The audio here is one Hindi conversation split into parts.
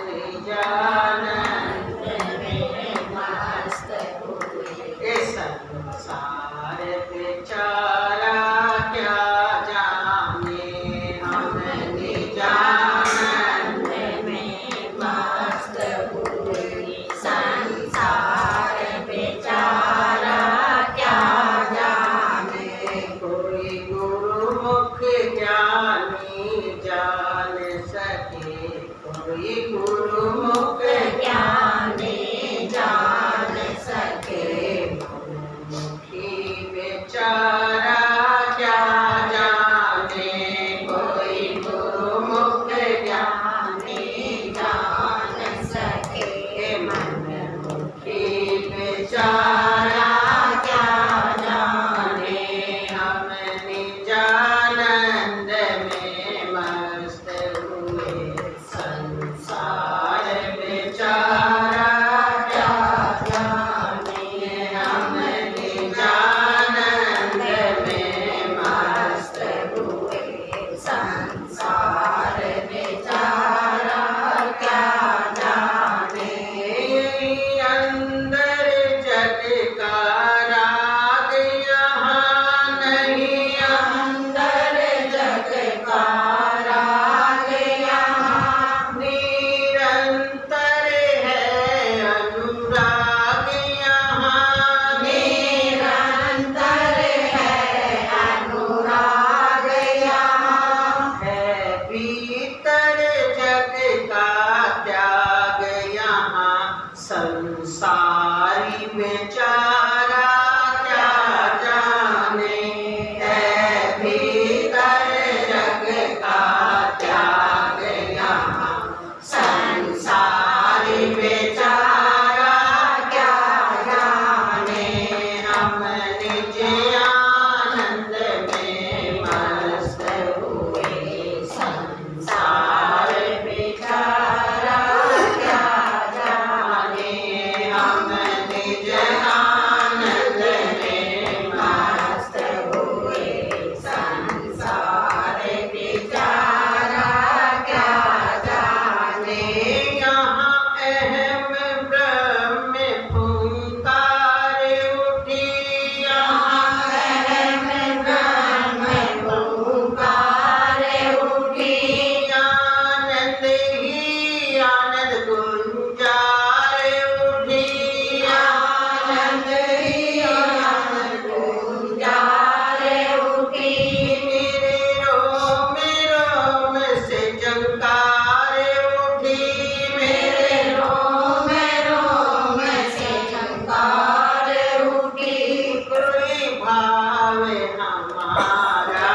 निजानंद में मस्त हुए। संसार बेचारा क्या जाने, हम निजानंद में मस्त हुए। संसार बेचारा क्या जाने, कोई गुरुमुख ज्ञानी जान सके, कोई गुरुमुख ज्ञानी जान सके। मुखी बेचारा क्या जाने, कोई गुरुमुख ज्ञानी जान सके। मनमुखी बेचारा क्या जाने, हम निजानंद में मस्त हुए। संसार बेचारा क्या जाने, हम निजानंद में मस्त हुए। संसार बेचारा क्या जाने, यही अंदर जग का राग यहाँ नहीं, अंदर जग का राग यहाँ निरंतर है अनुराग यहाँ, निरंतर है अनुराग यहाँ। है भीतर जग का त्याग यहाँ, संसारी बेचारा क्या जाने। है भीतर जग का त्याग यहाँ, संसारी बेचारा क्या जाने। हम निज आनंद में मस्त हुए। संसार बेचारा क्या जाने, हम निज आनंद में मस्त हुए। संसार बेचारा क्या जाने, यहाँ अहम ब्रह्म फुंकार उठी, यहाँ अहम ब्रह्म फुंकार उठी। आनंद ही आनंद गुंजार उठी, आनंद ही आनंद गुंजार उठी। मेरे रोम रोम से जंकार उठी, मेरे रोम रोम से जंकार उठी। कोई भाव हमारा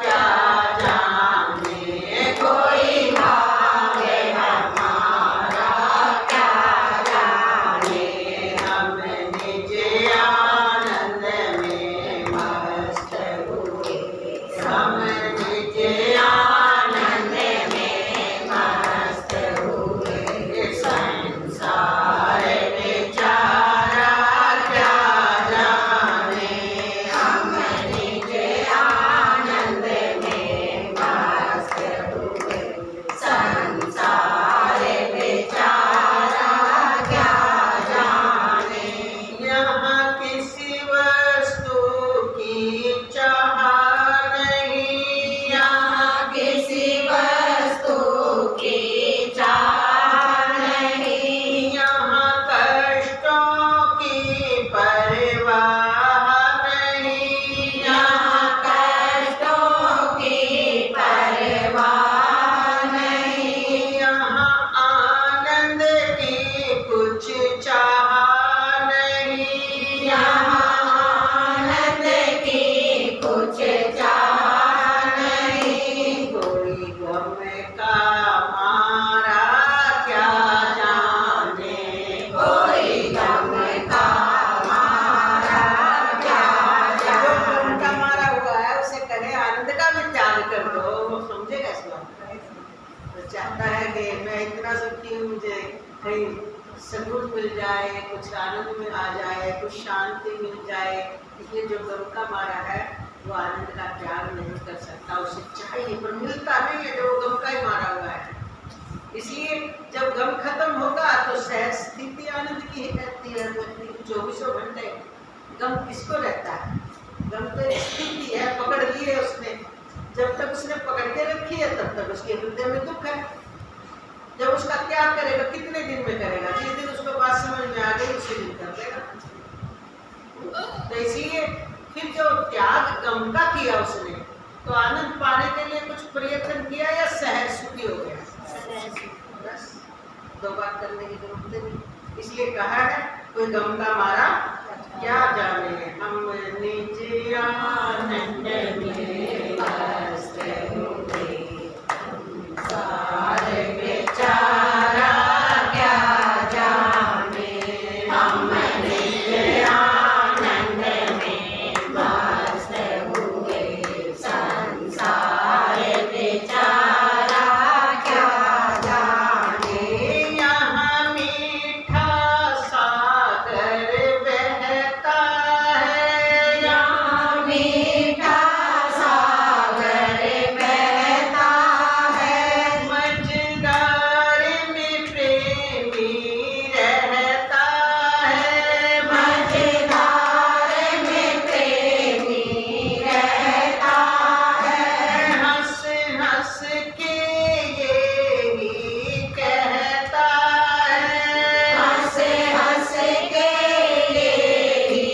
क्या जाने, कोई भाव हमारा क्या जाने। हम निज आनंद में मस्त हुए। हम निज आनंद में मस्त हुए। संसार बेचारा क्या जाने, हम निज आनंद में मस्त हुए। संसार बेचारा क्या जाने, यहाँ किसी वस्तु की चाह नहीं, यहाँ किसी वस्तु की चाह नहीं। यहाँ कष्टों की परवाह नहीं, यहाँ कष्टों की परवाह नहीं। यहाँ आनंद की कुछ चाह नहीं, यहाँ आनंद की कुछ चाह नहीं। कोई गम का मारा क्या जाने, कोई गम का मारा क्या जाने। जो गम का मारा हुआ है उसे कहे आनंद का भी त्याग कर दो, वो समझेगा इस बात को। तो चाहता है कि मैं इतना सुखी हूँ, मुझे कहीं सुकून मिल जाए, कुछ आनंद में आ जाए, कुछ शांति मिल जाए। इसलिए जो गम का मारा है वो आनंद का त्याग नहीं कर सकता, उसे चाहिए पर मिलता नहीं है, जो गम का ही मारा हुआ है। इसलिए जब गम किसको रहता है? गम तो एक स्थिति है, पकड़ ली है उसने। जब तक उसने पकड़ के रखी है तब तक उसके हृदय में दुख है। जब उसका त्याग करेगा, कितने दिन में करेगा? जिस दिन उसको बात समझ में आ गई उसी दिन कर लेगा। तो इसलिए फिर जो त्याग गम का किया उसने, तो आनंद पाने के लिए कुछ प्रयत्न किया या सहज सुखी हो गया? बस दो बात करने की जरूरत नहीं। इसलिए कहा है कोई गम का मारा क्या जाने, हम निज आनंद में मस्त हुए, सारे बेचारा क्या जाने, हम निज आनंद में मस्त हुए, संसार बेचारा क्या जाने, यहाँ मीठा सागर बहता है, यहाँ मीठा सागर बहता है, मझधार में प्रेमी रहता है, मझधार में प्रेमी रहता है, हंस हंस के यही कहता है, हंस हंस के यही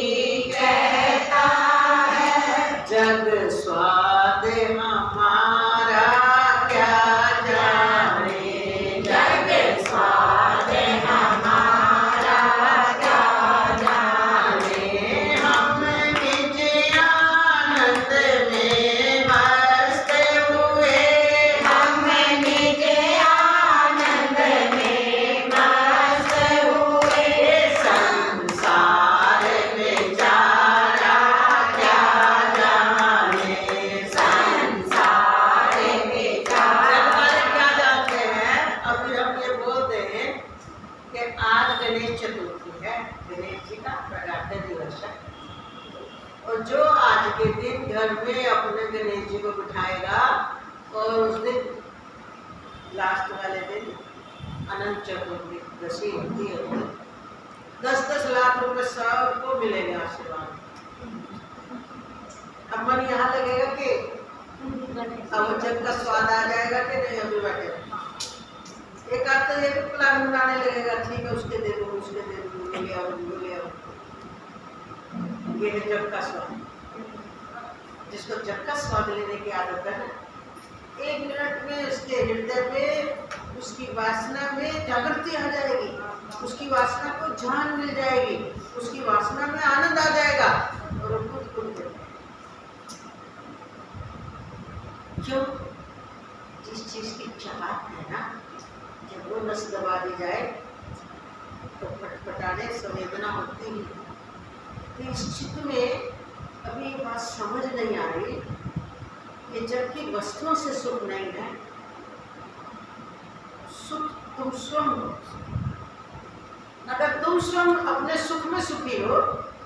कहता है, जग स्वाद हमारा क्या जाने, जग स्वाद हमारा क्या जाने, हम निज आनंद में मस्त हुए, हम निज आनंद में मस्त हुए, संसार बेचारा क्या जाने, संसार बेचारा क्या जानते हैं। अभी हम ये बोलते हैं कि आज गणेश चतुर्थी है, गणेश जी का प्रागट्य दिवस है, और जो आज के दिन घर में अपने गणेश जी को बिठाएगा और उस दिन लास्ट वाले दिन अनंत चतुर्दशी होती है, 10-10 लाख रुपए सबको मिलेगा आशीर्वाद। अब मन यहाँ लगेगा कि अब जग का स्वाद आ जाएगा कि नहीं, अभी बैठे एक आध तो ये भी प्लान बनाने लगेगा, ठीक है उसके दे दो, उसके दे दो, ले आओ ले आओ। ये है जग का स्वाद। जिसको जग का स्वाद लेने की आदत है ना, 1 मिनट में उसके हृदय में उसकी वासना में जागृति आ जाएगी, उसकी वासना को जान मिल जाएगी, उसकी वासना में आनंद आ जाएगा और वो खुद खुद देगा। क्यों? जिस चीज की चाहत है ना, जब वो नस दबा दी जाए तो फटफटाने संवेदना होती है। तो इस चित्त में अभी ये बात समझ नहीं आ रही कि जबकि वस्तुओं से सुख नहीं है, सुख तुम स्वयं हो। अगर तुम स्वयं अपने सुख में सुखी हो,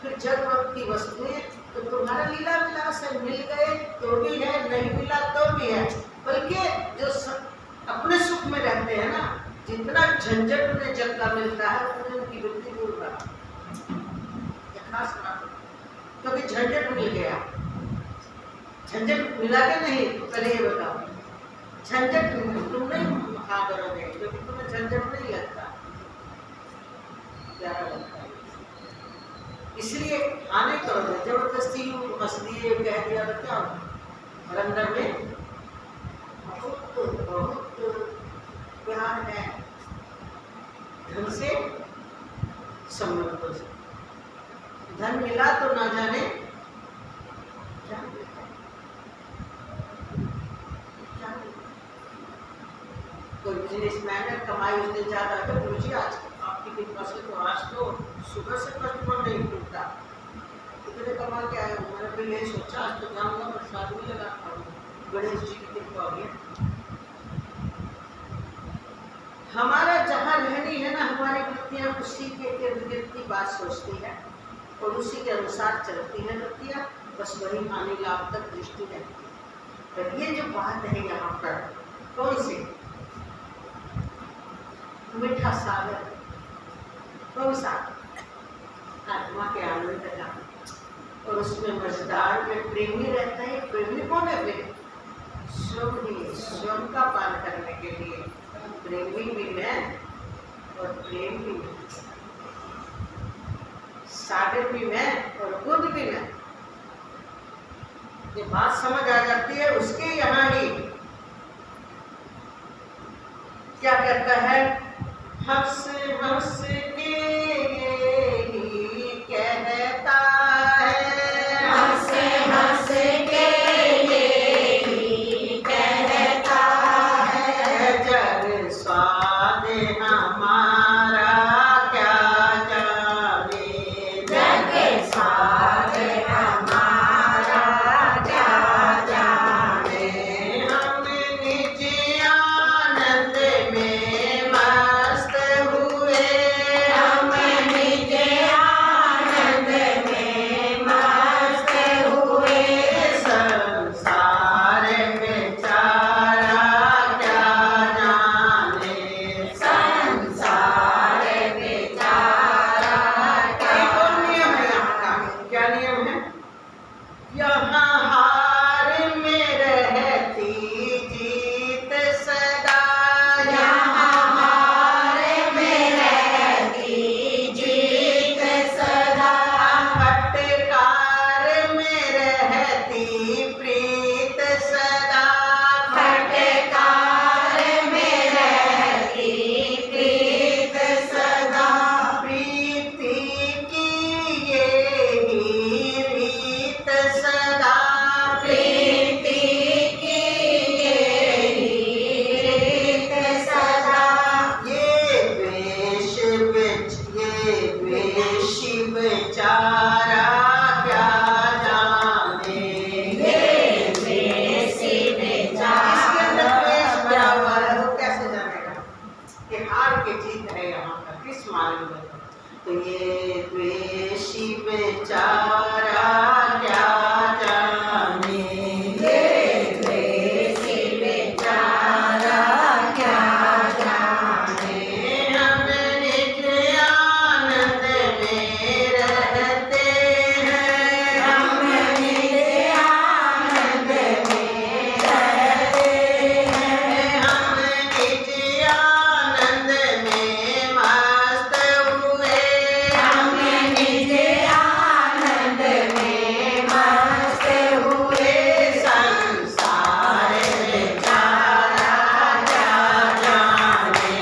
फिर जग वक्त की वस्तुएं तो तुम्हारा लीला विलास है, मिल गए तो भी है, नहीं मिला तो भी है। बल्कि जो अपने सुख में रहते हैं ना, जितना झंझट उन्हें जग का मिलता है उन्हें उनकी वृत्ति दूर का खास बात, क्योंकि झंझट मिल गया। झंझट मिला के नहीं, पहले ये बताओ, झंझट तुम नहीं खा करोगे क्योंकि तुम्हें झंझट नहीं लगता, प्यारा लगता है, इसलिए खाने करोगे। जबरदस्ती हंस दिए कह दिया तो क्या होगा? और अंदर में बहुत बहुत प्यार है, धन से संबंधों से। धन मिला तो ना जाने क्या मिलता है, क्या मिलता है। कोई बिजनेसमैन है, कमाई उसने ज्यादा है, तो पूछिए आज आपकी कृपा से तो आज तो सुबह से कस्टमर नहीं टूटता, कितने कमा के आए हो? मैंने फिर यही सोचा आज तो जाऊंगा प्रसाद भी लगा खाऊंगा, गणेश जी की कृपा हो गया। हमारा जहाँ रहनी है ना, हमारी वृत्तियाँ उसी के इर्द गिर्द की बात सोचती है और उसी के अनुसार चलती है वृत्तियाँ, बस वही हानि लाभ तक दृष्टि रहती है। पर ये जो बात है यहाँ पर, कौन सी मीठा सागर, कौन सा? आत्मा के आनंद का। और उसमें मजेदार में प्रेमी रहता है। प्रेमी कौन है? फिर स्वयं का पान करने के लिए प्रेमी भी मैं और प्रेम भी मैं, सागर भी मैं और खुद भी मैं। ये बात समझ आ जाती है उसके यहाँ ही क्या कहता है, हंस हंस के ही कहता है, हंस हंस के ही कहता है, जग स्वाद हमारा क्या जाने, जग स्वाद हमारा क्या जाने। हम निज आनंद में मस्त हुए, हम निज आनंद में मस्त हुए, संसार बेचारा क्या जाने, संसार बेचारा क्या ये कौन नियम है यहाँ का? क्या नियम है? यहाँ हार में रहती जीत सदा, यहाँ हार में रहती जीत सदा, फटकार में रहती प्रीत सदा, फटकार में रहती प्रीत सदा, प्रीति की ये ही रीत सदा, प्रीति की यही रीत सदा। ये द्वेष बेचारा क्या जाने, ये द्वेषी जिसके अंदर द्वेष भरा बेचारा हुआ है वो कैसे जानेगा कि हार के जीत है यहाँ का? किस मालूम है? तो ये द्वेषी बेचारा क्या जाने, ये द्वेषी बेचारा क्या जाने। हम निज आनंद में रहते हैं, हम निज आनंद में रहते हैं, हम निज आनंद में मस्त हुए, हम निज आनंद में मस्त हुए, संसार बेचारा क्या जाने,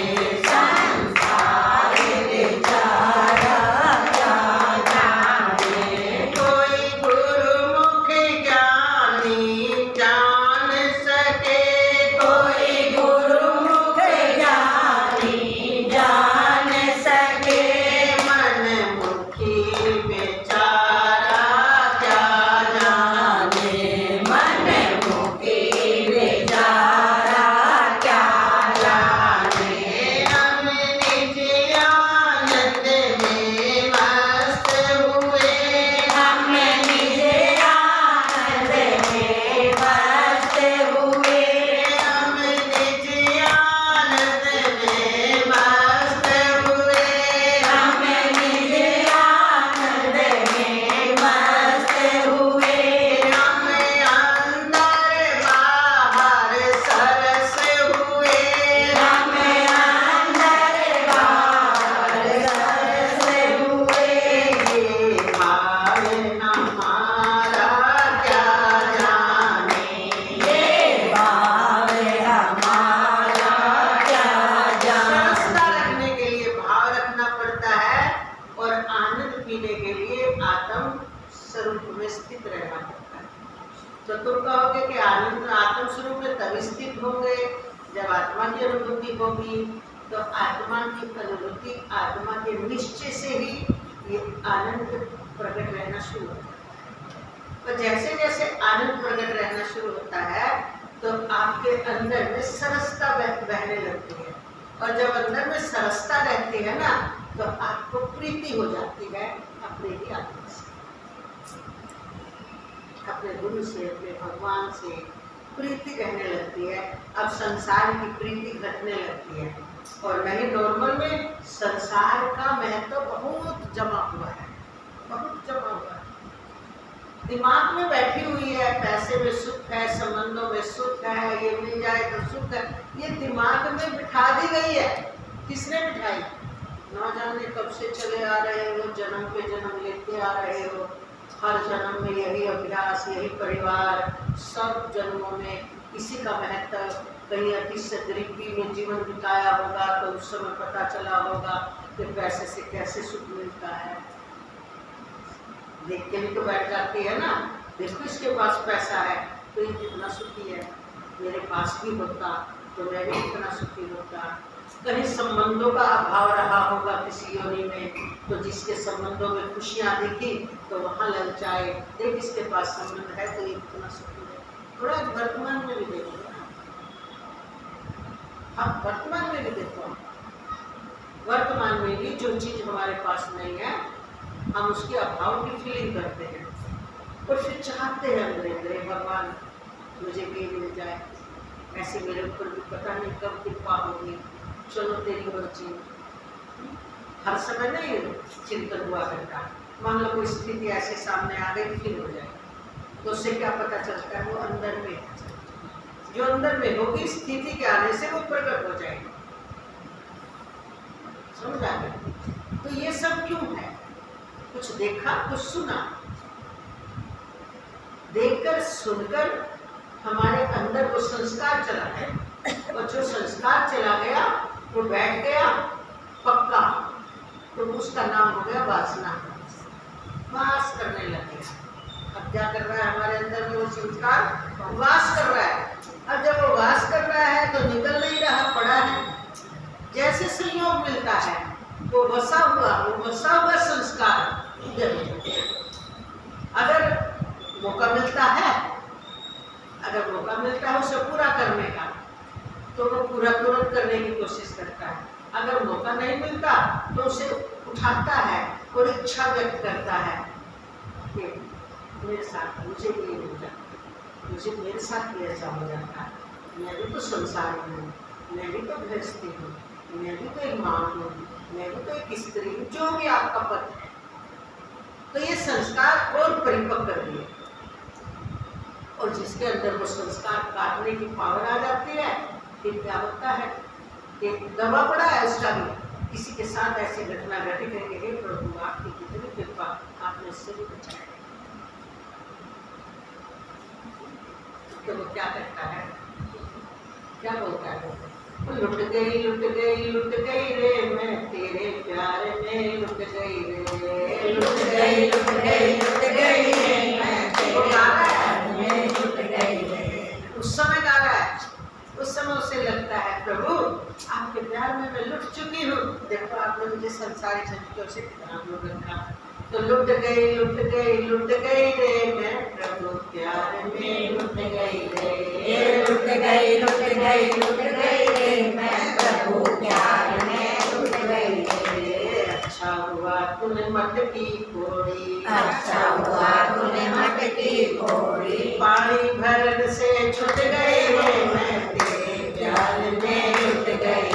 संसार बेचारा क्या जाने। कोई गुरुमुख ज्ञानी जान सके, कोई गुरुमुख ज्ञानी जान सके, मनमुखी बेचारा क्या जाने, मनमुखी बेचारा क्या जाने। हम निज आनंद में मस्त हुए, हम निज आनंद में मस्त हुए, हम निज आनंद में मस्त हुए, हम निज आनंद में मस्त हुए, हम अंदर बाहर सरस हुए, हम अंदर बाहर सरस हुए, ये भाव हमारा क्या जाने, ये भाव हमारा क्या जाने। सरसता रखने के लिए भाव रखना पड़ता है और आनंद पीने के लिए आत्म स्वरूप में स्थित रहना पड़ता है। तो तुम कहोगे कि आनंद आत्म स्वरूप में तभी स्थित होंगे जब आत्मा की अनुभूति होगी। तो आत्मा की अनुभूति, आत्मा के निश्चय से ही ये आनंद प्रकट रहना शुरू होता है। तो जैसे जैसे आनंद प्रकट रहना शुरू होता है तो आपके अंदर में सरसता बहने लगती है, और जब अंदर में सरसता रहती है ना तो आपको प्रीति हो जाती है अपने ही आत्मा से, अपने गुरु से, अपने भगवान से प्रीति रहने लगती है। अब संसार की प्रीति घटने लगती है, और नहीं नॉर्मल में संसार का महत्व बहुत जमा हुआ है, बहुत जमा हुआ है। दिमाग में बैठी हुई है, पैसे में सुख है, संबंधों में सुख है, ये मिल जाए तो सुख है, ये दिमाग में बिठा दी गई है। किसने बिठाई? ना जाने कब से चले आ रहे हो, जन्म पे जन्म लेते आ रहे हो, हर जन्म में यही अभ्यास, यही परिवार, सब जन्मों में इसी का महत्व, कहीं अति से गरीबी में जीवन बिताया होगा तो उस समय पता चला होगा कि पैसे से कैसे सुख मिलता है। देख के भी तो बैठ जाती है ना, देखो इसके पास पैसा है तो ये कितना सुखी है, मेरे पास भी होता तो मैं भी कितना सुखी होता। कहीं संबंधों का अभाव रहा होगा किसी योनि में, तो जिसके संबंधों में खुशियां दिखी तो वहां ललचाए, देख इसके पास संबंध है तो ये कितना सुखी है। थोड़ा वर्तमान में भी देखो, आप वर्तमान में भी देखो, वर्तमान में भी जो चीज हमारे पास नहीं है हम उसके अभाव की फीलिंग करते हैं और फिर चाहते हैं अंदर भगवान मुझे भी मिल जाए, ऐसे मेरे ऊपर भी पता नहीं कब कृपा होगी, चलो तेरी मर्जी। हर समय नहीं चिंतन हुआ करता, मान लो कोई स्थिति ऐसे सामने आ गई फिर हो जाए तो उससे क्या पता चलता है? वो अंदर में, जो अंदर में होगी स्थिति के आने से वो प्रकट हो जाएगी। समझ आ गया? तो ये सब क्यों है? कुछ देखा, कुछ सुना, देखकर सुनकर हमारे अंदर वो संस्कार चला है, और जो संस्कार चला गया वो बैठ गया पक्का, तो उसका नाम हो गया वासना, वास करने लग गया। अब क्या कर रहा है हमारे अंदर में? वो संस्कार वास कर रहा है। अब जब वो वास कर रहा है तो निकल नहीं रहा, पड़ा है। जैसे संयोग मिलता है वो बसा हुआ संस्कार इधर, अगर मौका मिलता है, अगर मौका मिलता है उसे पूरा करने का तो वो पूरा तुरंत करने की कोशिश करता है। अगर मौका नहीं मिलता तो उसे उठाता है और इच्छा व्यक्त करता है कि मेरे साथ मुझे ये मिल जाता, मुझे मेरे साथ भी ऐसा हो जाता है, मैं भी तो संसार हूँ, मैं भी तो गृहस्थी हूँ, मैं भी तो एक माँ हूँ, मैं भी तो एक स्त्री हूँ, जो भी आपका पद है। तो ये संस्कार और परिपक्व कर दिए, और जिसके अंदर वो संस्कार काटने की पावर आ जाती है, फिर क्या होता है कि दबा पड़ा है उसका भी, किसी के साथ ऐसी घटना घटी करेंगे, हे प्रभु आपकी कितनी कृपा, आपने इससे भी बचाया। तो वो क्या करता है, क्या बोलता है? लुट गई रे मैं तेरे प्यार में, लुट गई रे, लुट गई रे मैं तेरे प्यार में, लुट गई रे। उस समय गा रहा है, उस समय उसे लगता है प्रभु आपके प्यार में मैं लुट चुकी हूँ, देखो आपने मुझे संसारी झंझटों से कितना दूर रखा। तो लुट गई रे मैं प्रभु प्यार में, लुट गई रे, लुट गई रे मैं प्रभु प्यार में, लुट गई रे। अच्छा हुआ तूने मटकी फोड़ी, अच्छा हुआ तूने मटकी फोड़ी, पानी भरन से छूट गई रे मैं तेरे प्यार में, लुट गई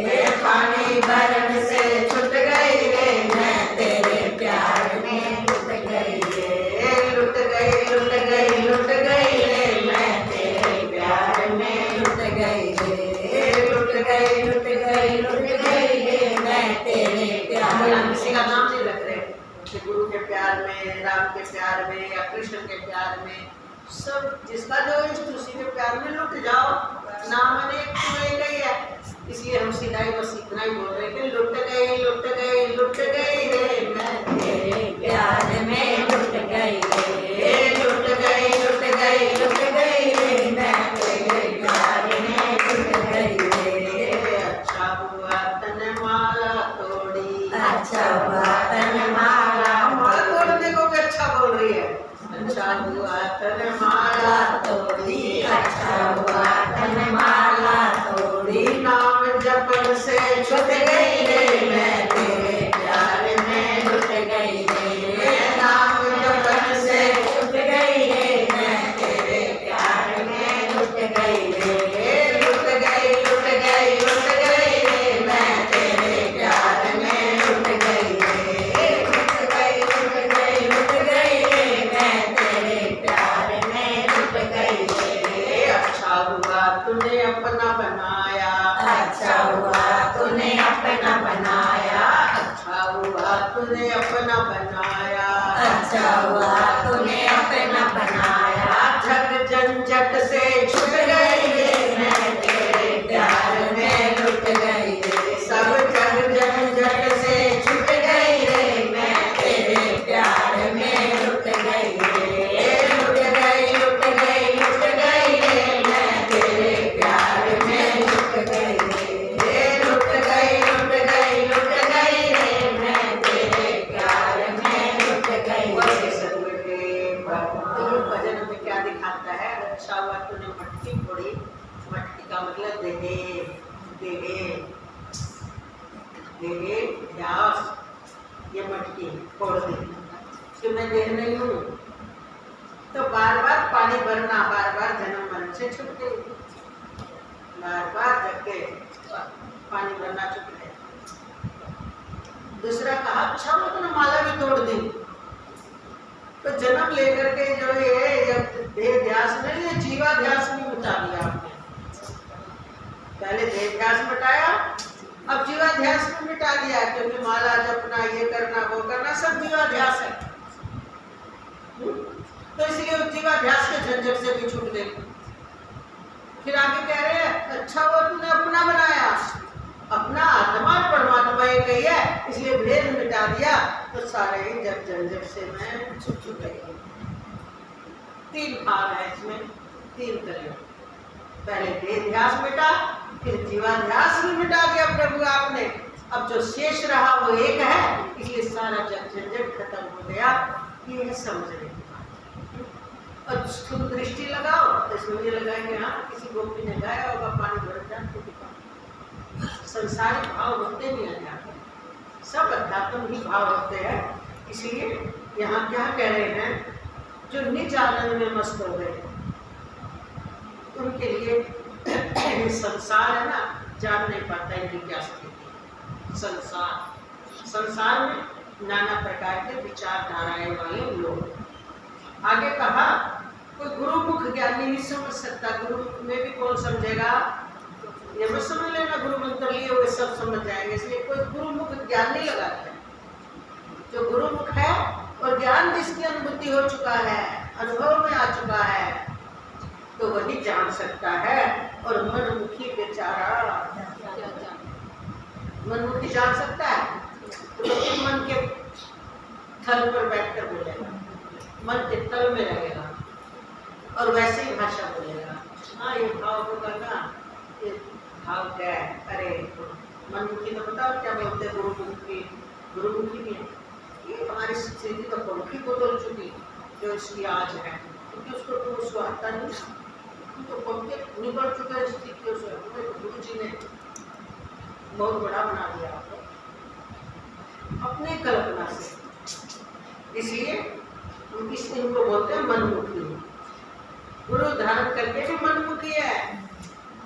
रे, पानी भरन से छूट गई रे मैं तेरे प्यार में, लुट गई रे, लुट गई रे मैं तेरे प्यार में, लुट गई रे, लुट गई रे मैं तेरे प्यार में। किसी का नाम नहीं रख रहे कि गुरु के प्यार में, राम के प्यार में या कृष्ण के प्यार में, सब जिसका जो इष्ट उसी के प्यार में लुट जाओ। नाम अनेक तो एक ही है, इसलिए हम सीधा ही बस इतना ही बोल रहे हैं कि लुट गई रे मैं तेरे प्यार में, लुट गई रे, लुट गई रे मैं तेरे प्यार में, लुट गई रे। अच्छा हुआ तन माला तोड़ी, अच्छा हुआ तन माला माला तोड़ने को भी अच्छा बोल रही है। अच्छा हुआ तन माला तोड़ी, अच्छा हुआ तन माला तोड़ी, नाम जपन से छूट गई रे मैं तेरे प्यार में, लुट गई रे, नाम जपन से छूट गई रे मैं तेरे प्यार में, लुट गई रे, लुट गई रे मैं तेरे प्यार में, लुट गई रे, लुट गई रे मैं तेरे ध्यास, ये मटकी फोड़ दी कि मैं देह नहीं हूँ, तो बार बार पानी भरना, बार बार जन्म मरण से छूट गई, बार बार जग के पानी भरना छूट गया। दूसरा कहा अच्छा वो तो माला भी तोड़ दी, तो जन्म लेकर के जो ये देह ध्यास नहीं, ये जीवाध्यास भी मिटा दिया आपने। पहले देह ध्यास मिटाया, अब जीवाध्यास भी मिटा दिया, क्योंकि माला जपना, ये करना, वो करना सब जीवाध्यास है। तो इसलिए उस जीवाध्यास के झंझट से भी छूट गई। फिर आगे कह रहे हैं अच्छा वो तूने अपना बनाया, अपना आत्मा परमात्मा एक ही है, इसलिए भेद मिटा दिया, तो सारे जब झंझट से मैं छूट गई। 3 भाग है इसमें, 3 तरह। पहले देहाध्यास मिटा, फिर जीवाध्यास भी मिटा दिया प्रभु आपने। अब जो शेष रहा वो एक है, इसलिए सारा जब झंझट खत्म हो गया। ये है समझने की बात। और तुम दृष्टि लगाओ तो इसमें ये लगाएंगे, हाँ किसी गोपी ने गाया होगा पानी भर जाए, संसारिक भाव होते नहीं है, सब अध्यात्म ही भाव होते हैं। इसलिए यहाँ क्या कह रहे हैं, जो निज आनंद में मस्त हो गए उनके लिए संसार है ना, जान नहीं पाता इनकी क्या स्थिति। संसार में नाना प्रकार के विचारधाराएं वाले लोग। आगे कहा कोई गुरुमुख ज्ञानी नहीं समझ सकता, गुरुमुख में भी कौन समझेगा, ये मत समझ लेना गुरु मंत्र लिए हुए सब समझ जाएंगे। इसलिए कोई गुरुमुख ज्ञान नहीं लगाता है। जो गुरुमुख है और ज्ञान जिसकी अनुभूति हो चुका है, अनुभव में आ चुका है, तो वही जान सकता है। और मनमुखी बेचारा, मनमुखी जान सकता है तो मन के थल पर बैठकर बोलेगा, मन के तल में रहेगा और वैसे ही भाषा बोलेगा। हाँ ये भाव होगा ना, ये भाव क्या है, अरे मनमुखी तो बताओ क्या बोलते हैं, गुरुमुखी, गुरुमुखी भी है। ये हमारी स्थिति तो पंखी को बदल चुकी जो इसकी आज है, क्योंकि उसको तो उसको आता नहीं, तो पंखे निकल चुके हैं स्थितियों से। गुरु जी ने बहुत बड़ा बना दिया आपको अपनी कल्पना से, इसलिए इनको बोलते हैं मनमुखी। गुरु धारण करके भी मनमुखी है,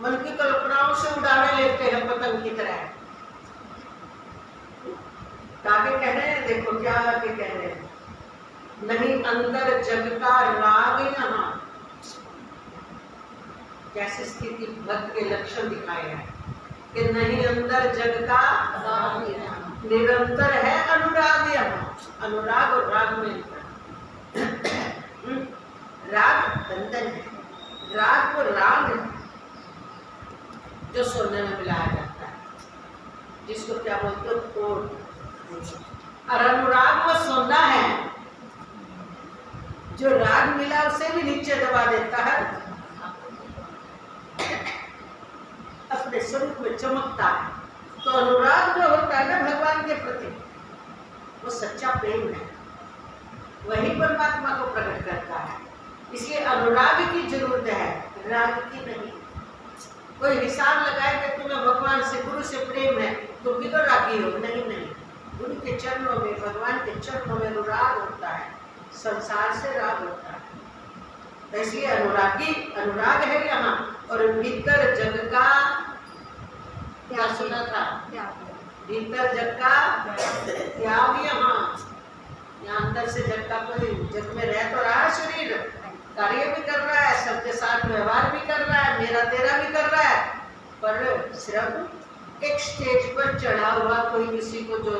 मन की कल्पनाओं से उड़ाने लेते हैं पतंग की तरह। आगे कह रहे हैं, देखो क्या आगे कह रहे हैं, नहीं अंदर जग का राग यहाँ, कैसी स्थिति भक्त के लक्षण दिखाए हैं कि नहीं अंदर जग का निरंतर है अनुराग यहाँ। अनुराग और राग में राग बंधन है, राग को राग जो सोने में मिलाया जाता है, जिसको क्या बोलते हो कोट, और अनुराग वो सोना है जो राग मिला उसे भी नीचे दबा देता है, अपने स्वरूप में चमकता है। तो अनुराग जो होता है ना भगवान के प्रति, वो सच्चा प्रेम है, वही परमात्मा को प्रकट करता है। इसलिए अनुराग की जरूरत है, राग की नहीं। कोई हिसाब लगाए कि तुम्हें भगवान से, गुरु से प्रेम है, तुम भी तो रागी हो, नहीं नहीं। गुरु के चरणों में, भगवान के चरणों में अनुराग होता है, संसार से राग होता है। तो इसलिए अनुरागी, अनुराग है यहाँ। और भीतर जग का क्या सुना था, भीतर जग का त्याग यहाँ अंदर से जग का कोई, जग में रह तो रहा है, शरीर कार्य भी कर रहा है, सबके साथ व्यवहार भी कर रहा है, मेरा तेरा भी कर रहा है, पर सिर्फ एक स्टेज पर चढ़ा हुआ कोई किसी को जो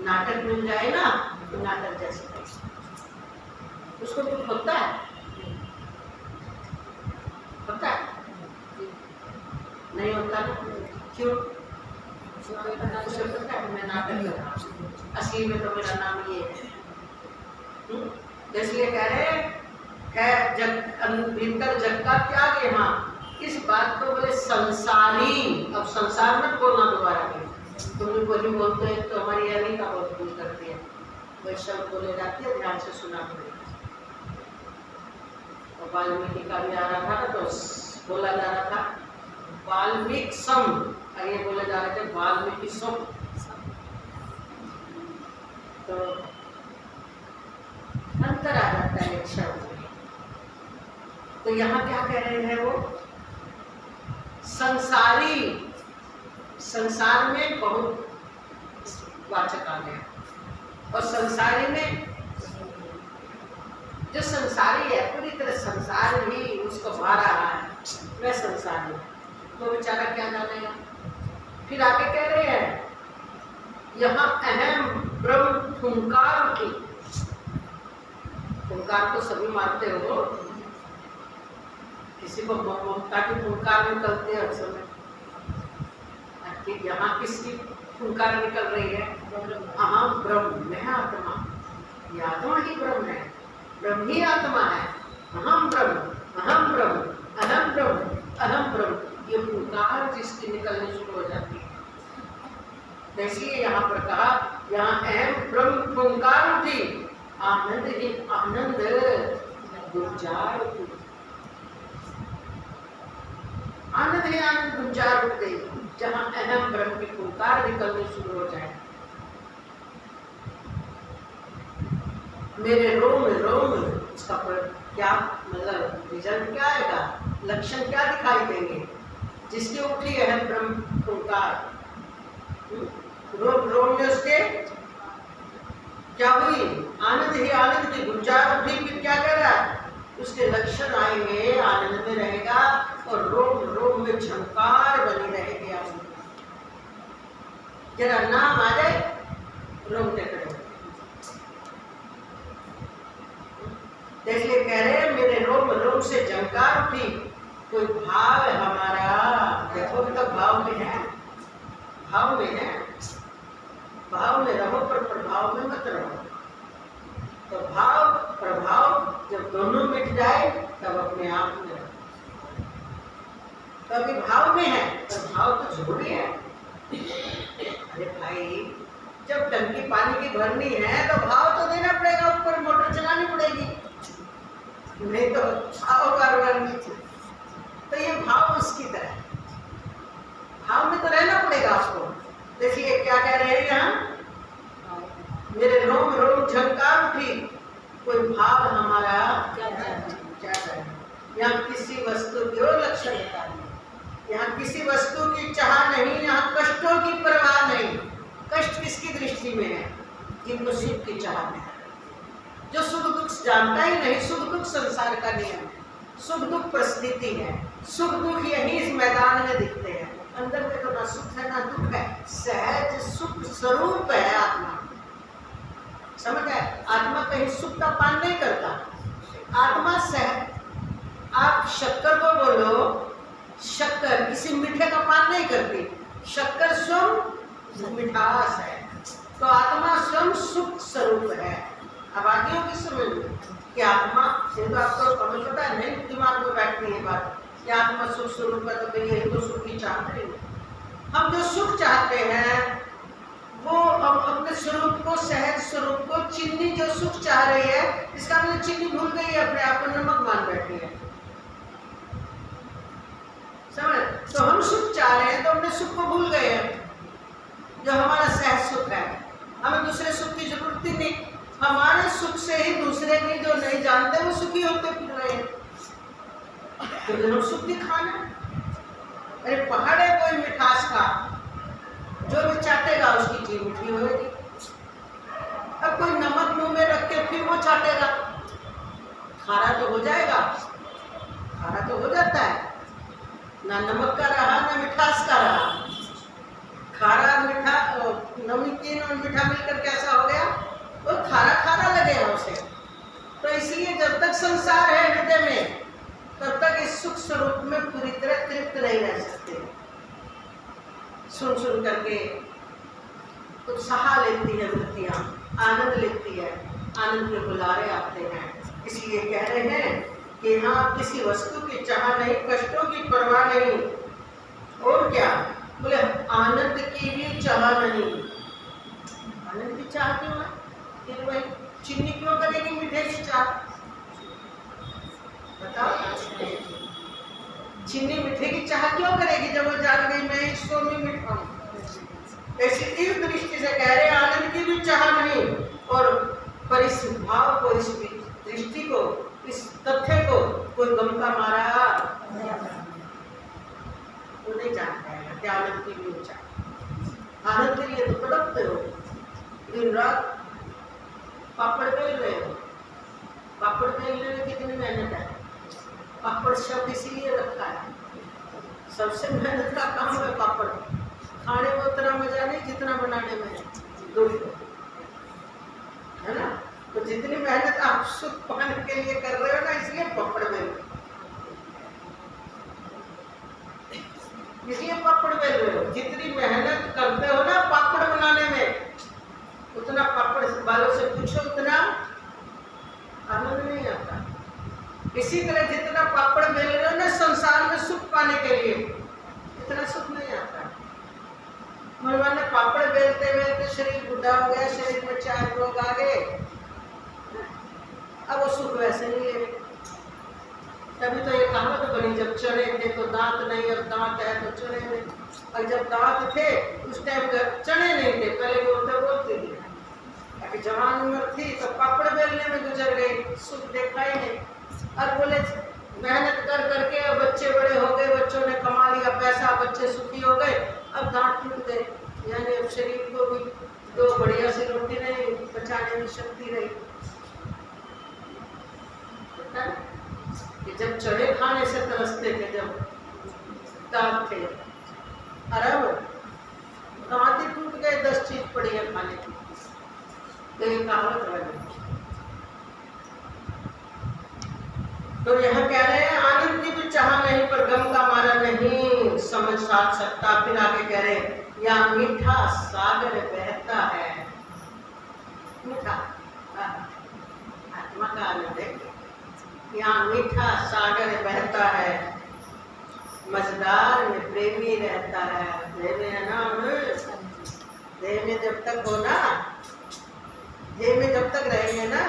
नाटक मिल जाए ना, तो नाटक जैसे उसको दुख होता है, होता है नहीं होता ना, क्यों? उसे पता है मैं नाटक कर रहा हूँ, असली में तो मेरा नाम ये है। इसलिए कह रहे है जग, भीतर जग का त्याग यहाँ। इस बात को बोले संसारी, अब संसार मत बोलना दोबारा में, तुम वही बोलते हैं तो हमारी यानी का बहुत भूल करती है, वही शब्द बोले जाती है, ध्यान से सुना पड़ेगा। और वाल्मीकि का भी आ रहा था तो बोला जा रहा था वाल्मीकि सम, ये बोले जा रहे थे वाल्मीकि सम। तो अंतर आ जाता है एक शब्द में। तो यहाँ क्या कह रहे हैं वो, संसारी, संसार में बहुत वाचक आ गया, और संसारी में जो संसारी है पूरी तरह संसार ही उसको भा रहा है, वह संसारी है, तो बेचारा क्या जानेगा। फिर आगे कह रहे हैं यहाँ अहम ब्रह्म फुंकार की, फुंकार तो सभी मानते हो, किसी को ममता की फुंकार निकलती है अक्सर में, यहाँ किसकी फुंकार निकल रही है, अहम ब्रह्म, मैं आत्मा, ये आत्मा ही ब्रह्म है, ब्रह्म ही आत्मा है, अहम ब्रह्म, अहम ब्रह्म, अहम ब्रह्म, अहम ब्रह्म, ये फुंकार जिसकी निकलनी शुरू हो जाती है। इसलिए यहाँ पर कहा, यहाँ अहम ब्रह्म फुंकार उठी, आनंद ही आनंद गुंजार उठी, आनंद ही आनंद गुंजार उठ गई, जहाँ अहम ब्रह्म की फुंकार निकलनी शुरू हो जाए। मेरे रोम रोम, उसका क्या मतलब रिजल्ट क्या आएगा, लक्षण क्या दिखाई देंगे, जिसकी उठी अहम ब्रह्म फुंकार, रोम रोम में उसके क्या हुई, आनंद ही आनंद की गुंजार उठी। फिर क्या कर रहा है, उसके लक्षण आएंगे, आनंद में रहेगा, और रोम रोम में झंकार बनी रहेगी। आनंद जरा नाम आ जाए रोमते खड़े, इसलिए कह रहे मेरे रोम रोम से झंकार उठी, कोई भाव है हमारा, देखो तो भाव में है, भाव में है, भाव में रहो पर प्रभाव में मत रहो। तो भाव प्रभाव जब दोनों मिट जाए तब अपने आप में रहो। तो अभी भाव में है, तो भाव तो जरूरी है। अरे भाई, जब टंकी पानी की भरनी है तो भाव तो देना पड़ेगा, ऊपर मोटर चलानी पड़ेगी, नहीं तो भाव कारोबार नीचे। तो ये भाव उसकी तरह, भाव में तो रहना पड़ेगा आपको। देखिए क्या कह रहे हैं यहाँ, मेरे रोम रोम झंकार उठी, कोई भाव हमारा क्या करे। यहाँ किसी वस्तु की और लक्षण बता रही, यहाँ किसी वस्तु की चाह नहीं, यहाँ कष्टों की परवाह नहीं। कष्ट किसकी दृष्टि में है, जिनको सुख की चाह में है, जो सुख दुख जानता ही नहीं। सुख दुख संसार का नियम है, सुख दुख परिस्थिति है, सुख दुख यही इस मैदान में दिखते हैं। अंदर में तो ना सुख है ना दुख है, सहज सुख स्वरूप है आत्मा। समझ गए, आत्मा कहीं सुख का पान नहीं करता, आत्मा सहज। आप शक्कर को बोलो, शक्कर किसी मीठे का पान नहीं करती, शक्कर स्वयं मिठास है। तो आत्मा स्वयं सुख स्वरूप है। अब आगे होगी समझ में कि आत्मा, ये तो आपको समझ पता है, नहीं दिमाग में बैठती है बात कि आत्मा सुख स्वरूप है, तो फिर यही तो सुख ही चाहते हैं। हम जो सुख चाहते हैं वो हम अपने स्वरूप को, सहज स्वरूप को, चीनी जो सुख चाह रही है, इसका मतलब चीनी भूल गई है, अपने आप को नमक मान बैठी है। समझ, तो हम सुख चाह रहे हैं तो अपने सुख को भूल गए हैं, जो हमारा सहज सुख है। हमें दूसरे सुख की जरूरत ही नहीं, हमारे सुख से ही दूसरे की जो नहीं जानते वो सुखी होते फिर रहे हैं। तो हम सुख दिखाना, अरे पहाड़ है कोई मिठास का, जो भी चाटेगा उसकी जीभ मीठी होगी। अब कोई नमक मुंह में रख के फिर वो चाटेगा, खारा तो हो जाएगा, खारा तो हो जाता है, ना नमक का रहा ना मिठास का रहा। खारा मीठा, नमकीन और मीठा मिलकर कैसा हो गया, वो खारा खारा लगेगा उसे। तो इसलिए जब तक संसार है हृदय में, तब तक इस सुख स्वरूप में पूरी तरह तृप्त नहीं रह सकते। सुन सुन करके उत्साह लेती है वृत्तियाँ, आनंद लेती है, आनंद के बुलारे आते हैं। इसलिए कह रहे हैं कि यहाँ किसी वस्तु की चाह नहीं, कष्टों की परवाह नहीं, और क्या बोले आनंद की भी चाह नहीं। आनंद की चाह क्यों है, फिर वही चीनी क्यों करेगी मीठे की चाह, बताओ। चीनी मीठे की चाह क्यों करेगी जब वो जान गई मैं इसको भी मीठा हूँ। ऐसी इस दृष्टि से कह रहे आनंद की भी चाह नहीं, और पर इस भाव को, इस दृष्टि को, इस तथ्य को कोई गम का मारा वो नहीं जान पाएगा कि आनंद की भी ऊंचा। आनंद के लिए तो तड़पते हो, दिन रात पापड़ बेल रहे हो। पापड़ बेलने में कितनी मेहनत है। पापड़ शब्द इसीलिए रखा है, सबसे मेहनत का काम है पापड़। खाने में उतना मजा नहीं जितना बनाने में है ना। तो जितनी मेहनत आप सुख पाने के लिए कर रहे हो ना, इसलिए पापड़ बेल, इसलिए पापड़ बेल रहे हो। जितनी मेहनत करते हो ना पापड़ बनाने में, उतना पापड़ वालों से पूछो उतना आनंद नहीं आता। इसी तरह जितना पापड़ बेल रहे हो ना संसार में सुख पाने के लिए, इतना सुख नहीं आता। भगवान ने पापड़ बेलते बेलते शरीर बुढ़ा हो गया, शरीर में 4 रोग आ गए, अब वो सुख वैसे नहीं है। तभी तो ये कहावत बनी, जब चने थे तो दांत नहीं, अब दांत है तो चने नहीं। और जब दांत थे उस टाइम चने नहीं थे, पहले बोलते थे। अभी जवान उम्र थी तो पापड़ बेलने में गुजर गई, सुख देखा ही नहीं। और बोले मेहनत कर करके अब बच्चे बड़े हो गए, बच्चों ने कमा लिया पैसा, बच्चे सुखी हो गए, अब दांत टूट गए, यानी अब शरीर को भी 2 बढ़िया सी रोटी नहीं पचाने में शक्ति रही। कि जब चढ़े खाने से तरसते थे, जब दांत थे, अरब दांत ही टूट गए, 10 चीज पड़ी है खाने की। तो ये कहावत बनी। तो यहाँ कह रहे हैं आनंद की भी चाह नहीं पर गम का मारा नहीं समझ साध सकता। फिर आगे कह रहे या मीठा सागर बहता है। मीठा आत्मा का आनंद है। यहाँ मीठा सागर बहता है, मझदार में प्रेमी रहता है। देह में नाम, देह में जब तक हो ना, देह में जब तक रहेंगे ना,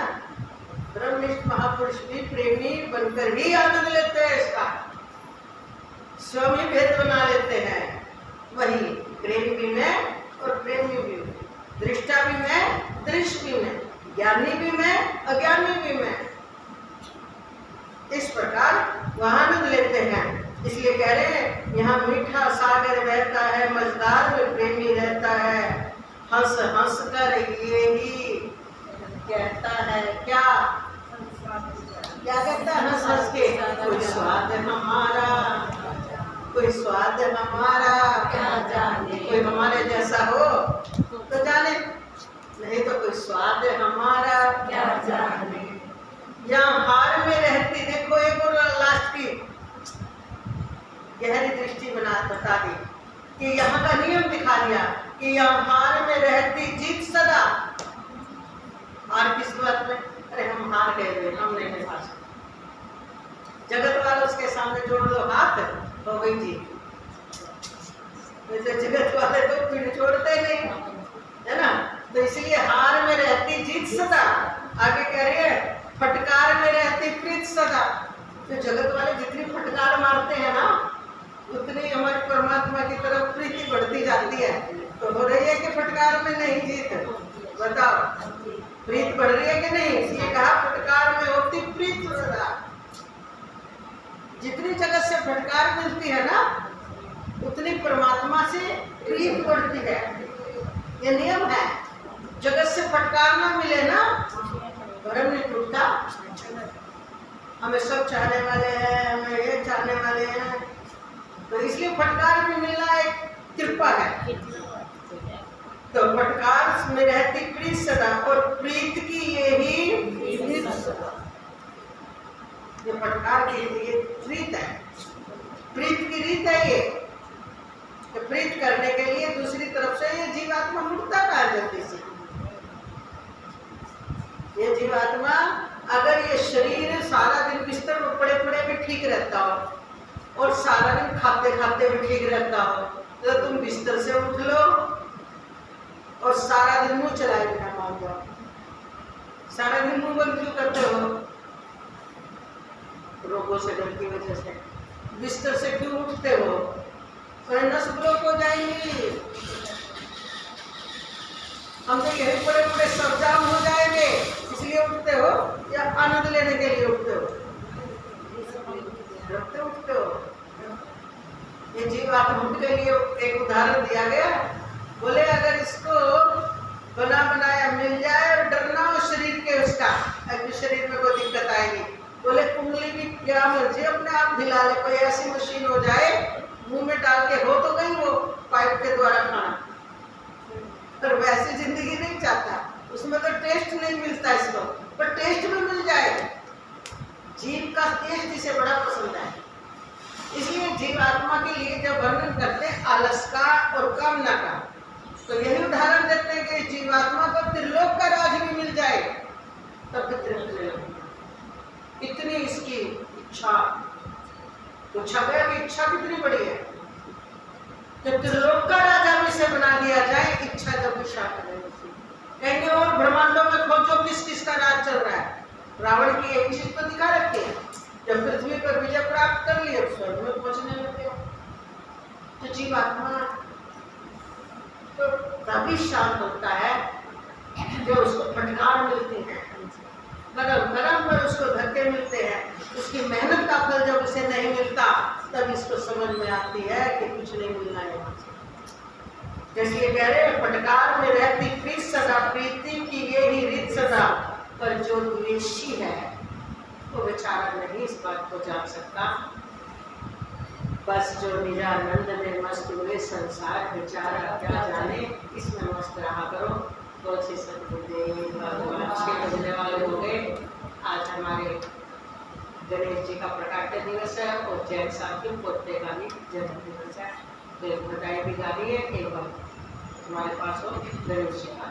ब्रह्मनिष्ठ महापुरुष भी प्रेमी बनकर ही आनंद लेते हैं इसका, स्वयं ही भेद बना लेते हैं। वही प्रेम भी मैं और प्रेमी भी मैं, दृष्टा भी मैं, दृश्य भी मैं, ज्ञानी भी मैं, अज्ञानी भी मैं। इस प्रकार वह आनंद लेते हैं। इसलिए कह रहे हैं यहाँ मीठा सागर बहता है, मझदार में प्रेमी रहता है। हंस हंस कर ये ही कहता है, क्या क्या कहता है हंस हंस के, कोई स्वाद हमारा, कोई स्वाद हमारा, क्या जाने, कोई हमारे जैसा हो तो जाने, नहीं तो कोई स्वाद हमारा क्या जाने। यहाँ हार में रहती, देखो एक और लास्ट की गहरी दृष्टि बता दी कि यहाँ का नियम दिखा दिया कि यहाँ हार में रहती जीत सदा। हार किस बात में? अरे हम हार गए, हम नहीं हार सकते। जगत वालों उसके सामने जोड़ दो हाथ, हो गई जीत। वैसे जगत वाले तो पीढ़ छोड़ते नहीं, है ना। तो इसलिए हार में रहती जीत सदा। आगे कह रही है फटकार में रहती प्रीत सदा। तो जगत वाले जितनी फटकार मारते हैं ना, उतनी हमारी परमात्मा की तरफ प्रीति बढ़ती जाती है। तो हो रही है कि फटकार में नहीं जीत? बताओ, प्रीत बढ़ रही है कि नहीं? इसलिए कहा फटकार में होती प्रीत सदा। जितनी जगत से फटकार मिलती है ना, उतनी परमात्मा से प्रीत बढ़ती है। ये नियम है। जगत से फटकार ना मिले ना, भरम नहीं टूटता। हमें सब चाहने वाले हैं, हमें ये चाहने वाले हैं, तो इसलिए फटकार में मिलना एक कृपा है। तो फटकार में रहती प्रीत सदा, और प्रीत की यही सदा। ये फटकार की ये प्रीत है, प्रीत की रीत है। ये तो प्रीत करने के लिए दूसरी तरफ से ये जीवात्मा मुड़ता कहा जल्दी से। ये जीवात्मा अगर ये शरीर सारा दिन बिस्तर में पड़े पड़े भी ठीक रहता हो और सारा दिन खाते खाते भी ठीक रहता हो, तो तुम बिस्तर से उठ लो और सारा दिन मुंह चलाए बिना मान जाओ। सारा दिन मुंह बंद क्यों करते हो? रोगों से डर की वजह से। बिस्तर से क्यों उठते हो? नस ब्लॉक हो जाएंगी, हम तो यही बड़े बड़े सब जाम हो जाएंगे, इसलिए उठते हो या आनंद लेने के लिए उठते हो? उठते हो। ये जीवात्मा के लिए एक उदाहरण दिया गया, बोले अगर इसको बना बनाया मिल जाए और डरना हो शरीर के उसका, अभी शरीर में कोई दिक्कत आएगी, बोले उंगली भी क्या मर्जी अपने आप हिला ले, कोई ऐसी मशीन हो जाए मुंह में डाल के हो तो गई वो पाइप के द्वारा खाना, पर वैसी जिंदगी नहीं चाहता, उसमें तो टेस्ट नहीं मिलता इसको, पर टेस्ट भी मिल जाए। जीव का टेस्ट इसे बड़ा पसंद है, इसलिए जीवात्मा के लिए जब वर्णन करते हैं आलस का और कामना का, तो यही उदाहरण देते हैं कि जीवात्मा को त्रिलोक का राज भी मिल जाए तब भी तृप्त नहीं लगेगा। इतनी इसकी इच्छा, पूछा गया कि इच्छा कितनी बड़ी है, कि त्रिलोक का राजा भी से बना दिया जाए, इच्छा जब भी शांत नहीं होती। कहेंगे और ब्रह्मांडों में खोजो किस किस का राज चल रहा है, रावण की एक चीज तो दिखा रखी है, जब पृथ्वी पर विजय प्राप्त कर लिए स्वर्ग में पहुंचने लगे। तो जीवात्मा तो तभी शांत होता है जो उसको फटकार मिलती है, कदम कदम पर उसको धक्के मिलते हैं, उसकी मेहनत का फल जब उसे नहीं मिलता तब इसको समझ में आती है कि कुछ नहीं मिलना है। जैसे कह रहे हैं फटकार में रहती प्रीत सदा, प्रीति की ये ही रीत सदा, पर जो द्वेषी है वो बेचारा नहीं इस बात को जान सकता। बस जो निजानंद में मस्त हुए संसार बेचारा क्या जाने, इसमें मस्त रहा करो। तो अच्छे सदगुरुदेव भगवान 6 बजने वाले हो गए। आज हमारे गणेश जी का प्रकाट्य दिवस है और जैन साहब के पोते का भी जन्म दिवस है, तो एक बधाई भी गा रही है एवं हमारे पास हो गणेश जी का।